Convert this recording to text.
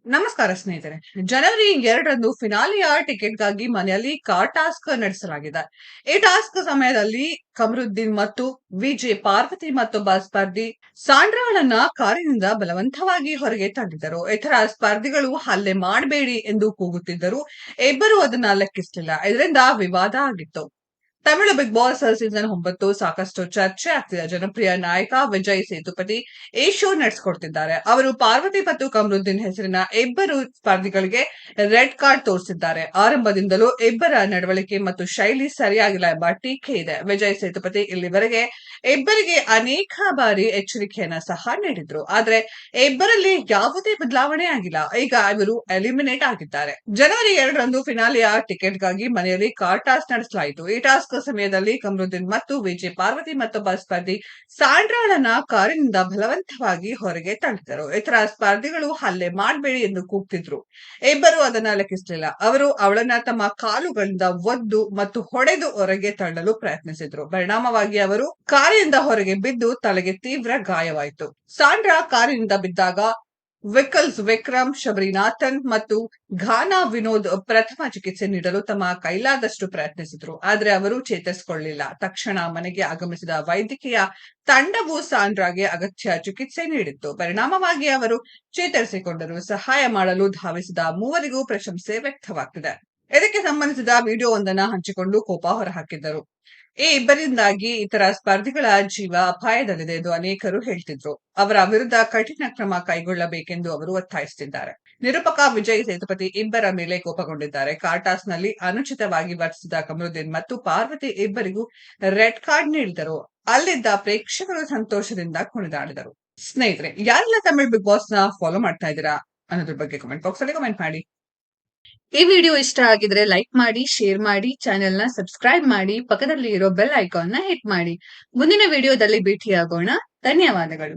ನಮಸ್ಕಾರ ಸ್ನೇಹಿತರೆ. ಜನವರಿ 2ರಂದು ಫಿನಾಲೆಯ ಟಿಕೆಟ್‌ಗಾಗಿ ಮನೆಯಲ್ಲಿ ಕಾರ್ ಟಾಸ್ಕ್ ನಡೆಸಲಾಗಿದೆ. ಈ ಟಾಸ್ಕ್ ಸಮಯದಲ್ಲಿ ಕಮರುದ್ದೀನ್ ಮತ್ತು ವಿಜೆ ಪಾರ್ವತಿ ಮತ್ತೊಬ್ಬ ಸ್ಪರ್ಧಿ ಸಾಂಡ್ರಾಳನ್ನ ಕಾರಿನಿಂದ ಬಲವಂತವಾಗಿ ಹೊರಗೆ ತಳ್ಳಿದರು. ಇತರ ಸ್ಪರ್ಧಿಗಳು ಹಲ್ಲೆ ಮಾಡಬೇಡಿ ಎಂದು ಕೂಗುತ್ತಿದ್ದರು. ಇಬ್ಬರು ಅದನ್ನ ಲೆಕ್ಕಿಸಲಿಲ್ಲ. ಇದರಿಂದ ವಿವಾದ ಆಗಿತ್ತು. ತಮಿಳು ಬಿಗ್ ಬಾಸ್ ಸೀಸನ್ 9 ಸಾಕಷ್ಟು ಚರ್ಚೆ ಆಗ್ತಿದೆ. ಜನಪ್ರಿಯ ನಾಯಕ ವಿಜಯ್ ಸೇತುಪತಿ ಈ ಶೋ ನಡೆಸಿಕೊಡ್ತಿದ್ದಾರೆ. ಅವರು ಪಾರ್ವತಿ ಮತ್ತು ಕಮರುದ್ದೀನ್ ಹೆಸರಿನ ಇಬ್ಬರು ಸ್ಪರ್ಧಿಗಳಿಗೆ ರೆಡ್ ಕಾರ್ಡ್ ತೋರಿಸಿದ್ದಾರೆ. ಆರಂಭದಿಂದಲೂ ಇಬ್ಬರ ನಡವಳಿಕೆ ಮತ್ತು ಶೈಲಿ ಸರಿಯಾಗಿಲ್ಲ ಎಂಬ ಟೀಕೆ ಇದೆ. ವಿಜಯ್ ಸೇತುಪತಿ ಇಲ್ಲಿವರೆಗೆ ಇಬ್ಬರಿಗೆ ಅನೇಕ ಬಾರಿ ಎಚ್ಚರಿಕೆಯನ್ನ ಸಹ ನೀಡಿದ್ರು. ಆದ್ರೆ ಇಬ್ಬರಲ್ಲಿ ಯಾವುದೇ ಬದಲಾವಣೆ ಆಗಿಲ್ಲ. ಈಗ ಇವರು ಎಲಿಮಿನೇಟ್ ಆಗಿದ್ದಾರೆ. ಜನವರಿ 2ರಂದು ಫಿನಾಲೆಯ ಟಿಕೆಟ್‌ಗಾಗಿ ಮನೆಯಲ್ಲಿ ಕಾರ್ ಟಾಸ್ ನಡೆಸಲಾಯಿತು. ಈ ಟಾಸ್ಕ್ ಸಮಯದಲ್ಲಿ ಕಮರುದ್ದೀನ್ ಮತ್ತು ವಿಜೆ ಪಾರ್ವತಿ ಮತ್ತೊಬ್ಬ ಸ್ಪರ್ಧಿ ಸಾಂಡ್ರಾಳನ್ನ ಕಾರಿನಿಂದ ಬಲವಂತವಾಗಿ ಹೊರಗೆ ತಳ್ಳಿದರು. ಇತರ ಸ್ಪರ್ಧಿಗಳು ಹಲ್ಲೆ ಮಾಡಬೇಡಿ ಎಂದು ಕೂಗ್ತಿದ್ರು. ಇಬ್ಬರು ಅದನ್ನ ಲೆಕ್ಕಿಸಲಿಲ್ಲ. ಅವರು ಅವಳನ್ನ ತಮ್ಮ ಕಾಲುಗಳಿಂದ ಒದ್ದು ಮತ್ತು ಹೊಡೆದು ಹೊರಗೆ ತಳ್ಳಲು ಪ್ರಯತ್ನಿಸಿದ್ರು. ಪರಿಣಾಮವಾಗಿ ಅವರು ಕಾರಿನಿಂದ ಹೊರಗೆ ಬಿದ್ದು ತಲೆಗೆ ತೀವ್ರ ಗಾಯವಾಯಿತು. ಸಾಂಡ್ರಾ ಕಾರಿನಿಂದ ಬಿದ್ದಾಗ ವಿಕ್ರಮ್, ಶಬರಿನಾಥನ್ ಮತ್ತು ಘಾನಾ ವಿನೋದ್ ಪ್ರಥಮ ಚಿಕಿತ್ಸೆ ನೀಡಲು ತಮ್ಮ ಕೈಲಾದಷ್ಟು ಪ್ರಯತ್ನಿಸಿದ್ರು. ಆದರೆ ಅವರು ಚೇತರಿಸಿಕೊಳ್ಳಲಿಲ್ಲ. ತಕ್ಷಣ ಮನೆಗೆ ಆಗಮಿಸಿದ ವೈದ್ಯಕೀಯ ತಂಡವು ಸಾಂಡ್ರಾಗೆ ಅಗತ್ಯ ಚಿಕಿತ್ಸೆ ನೀಡಿತ್ತು. ಪರಿಣಾಮವಾಗಿ ಅವರು ಚೇತರಿಸಿಕೊಂಡರು. ಸಹಾಯ ಮಾಡಲು ಧಾವಿಸಿದ ಮೂವರಿಗೂ ಪ್ರಶಂಸೆ ವ್ಯಕ್ತವಾಗ್ತಿದೆ. ಇದಕ್ಕೆ ಸಂಬಂಧಿಸಿದ ವಿಡಿಯೋವೊಂದನ್ನು ಹಂಚಿಕೊಂಡು ಕೋಪ ಹೊರಹಾಕಿದ್ದರು. ಈ ಇಬ್ಬರಿಂದಾಗಿ ಇತರ ಸ್ಪರ್ಧಿಗಳ ಜೀವ ಅಪಾಯದಲ್ಲಿದೆ ಎಂದು ಅನೇಕರು ಹೇಳ್ತಿದ್ರು. ಅವರ ವಿರುದ್ಧ ಕಠಿಣ ಕ್ರಮ ಕೈಗೊಳ್ಳಬೇಕೆಂದು ಅವರು ಒತ್ತಾಯಿಸುತ್ತಿದ್ದಾರೆ. ನಿರೂಪಕ ವಿಜಯ್ ಸೇತುಪತಿ ಇಬ್ಬರ ಮೇಲೆ ಕೋಪಗೊಂಡಿದ್ದಾರೆ. ಕಾರ್ ಟಾಸ್ಕ್ನಲ್ಲಿ ಅನುಚಿತವಾಗಿ ವರ್ತಿಸಿದ ಕಮರುದ್ದೀನ್ ಮತ್ತು ಪಾರ್ವತಿ ಇಬ್ಬರಿಗೂ ರೆಡ್ ಕಾರ್ಡ್ ನೀಡಿದರು. ಅಲ್ಲಿದ್ದ ಪ್ರೇಕ್ಷಕರು ಸಂತೋಷದಿಂದ ಕುಣಿದಾಡಿದರು. ಸ್ನೇಹಿತರೆ, ಯಾರೆಲ್ಲ ತಮಿಳ್ ಬಿಗ್ ಬಾಸ್ ನ ಫಾಲೋ ಮಾಡ್ತಾ ಇದ್ದೀರಾ ಅನ್ನೋದ್ರ ಬಗ್ಗೆ ಕಮೆಂಟ್ ಬಾಕ್ಸ್ ಅಲ್ಲಿ ಕಮೆಂಟ್ ಮಾಡಿ. ಈ ವಿಡಿಯೋ ಇಷ್ಟ ಆಗಿದ್ರೆ ಲೈಕ್ ಮಾಡಿ, ಶೇರ್ ಮಾಡಿ, ಚಾನೆಲ್ ನ ಸಬ್ಸ್ಕ್ರೈಬ್ ಮಾಡಿ, ಪಕ್ಕದಲ್ಲಿ ಇರೋ ಬೆಲ್ ಐಕಾನ್ ನ ಹಿಟ್ ಮಾಡಿ. ಮುಂದಿನ ವಿಡಿಯೋದಲ್ಲಿ ಭೇಟಿಯಾಗೋಣ. ಧನ್ಯವಾದಗಳು.